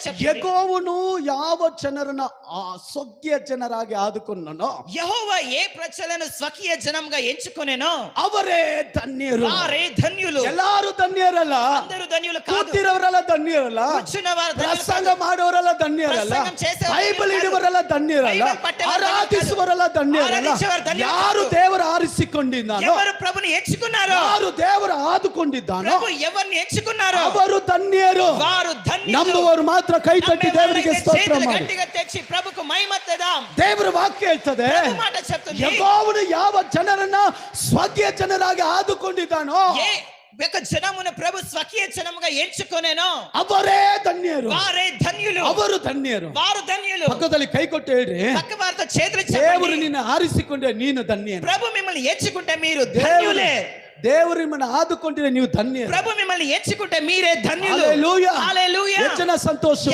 చెప్తుంది. యెహోవాను యావ ಜನರನ್ನ ಸ್ವಕೀಯ ಜನರಾಗಿ ಆದುಕೊಂಡನೋ యెహోవా ఏ ప్రజలను స్వకీయ జనంగా ఎంచుకొనెనో ಅವರೇ ಧನ್ಯರು. వారే ధన్యులు. ಎಲ್ಲಾರು ಧನ್ಯರಲ್ಲ, అందరూ ధన్యులు కాదు. ಕೂತಿರೋರೆಲ್ಲ ಧನ್ಯರಲ್ಲ, కూర్చున్నవారు ధన్యులు ಪ್ರಸಂಗ కాదు. ಮಾಡೋರೆಲ್ಲ ಧನ್ಯರಲ್ಲ, ಪ್ರಸಂಗಂ చేసేవారు ಬೈಬಲ್ ధన్యులు ಹಿಡಿಯವರೆಲ್ಲ కాదు. ಧನ್ಯರಲ್ಲ, ಬೈಬಲ್ ಪಠ್ಯವಾರು ಆರಾಧಿಸುವರೆಲ್ಲ ಧನ್ಯರಲ್ಲ. ಆರಾಧಿಸುವವರು ಧನ್ಯರು ಯಾರು ಕಾದು. ದೇವರ ಆರಿಸಿಕೊಂಡಿದ್ದಾನೋ, ఎవరు ప్రభుని ఎంచుకున్నారో, ಯಾರು ದೇವರ ಆದುಕೊಂಡಿದ್ದಾನೋ ప్రభు ఎవరిని ఎంచుకున్నారో ಅವರು ಧನ್ಯರು. వారు ధన్యులు. ನಂಬುವವರು ಮಾತ್ರ ಕೈ ತಟ್ಟಿ ದೇವರಿಗೆ నమ్మేవారైతే ಸ್ತೋತ್ರ చేతులు ಮಾಡಿ. గట్టిగా తెచ్చి ప్రభుకు మహిమ తెద్దాం. ದೇವರ ವಾಕ್ಯ ಹೇಳ್ತದೆ, ప్రభు మాట చెప్తుంది, ಯೆಹೋವನು ಯಾವ ಜನರನ್ನ ಸ್ವಕೀಯ ಜನರಾಗಿ ಆದುಕೊಂಡಿದ್ದಾನೋ ఏ యొక్క జనమును ప్రభు స్వకీయ జనముగా ఎంచుకొనెనో ಅವರೇ ಧನ್ಯರು. వారే ధన్యులు. ಅವರು ಧನ್ಯರು. వారు ధన్యులు. ಪಕ್ಕದಲ್ಲಿ ಕೈ ಕೊಟ್ಟು ಹೇಳ್ರಿ, పక్క వారితో చేతులు ದೇವರು చెప్పండి, ನಿನ್ನ ಆರಿಸಿಕೊಂಡ್ರೆ ನೀನು ಧನ್ಯನು. ప్రభు మిమ్మల్ని ఎంచుకుంటే మీరు ధన్యులే. ದೇವರು ನಿಮ್ಮನ್ನು ಆದುಕೊಂಡ್ರೆ ನೀವು ಧನ್ಯರು. ప్రభు మిమ్మల్ని ఎంచుకుంటే మీరే ధన్యులు. హల్లెలూయా. హల్లెలూయా. ಹೆಚ್ಚಿನ ಸಂತೋಷ.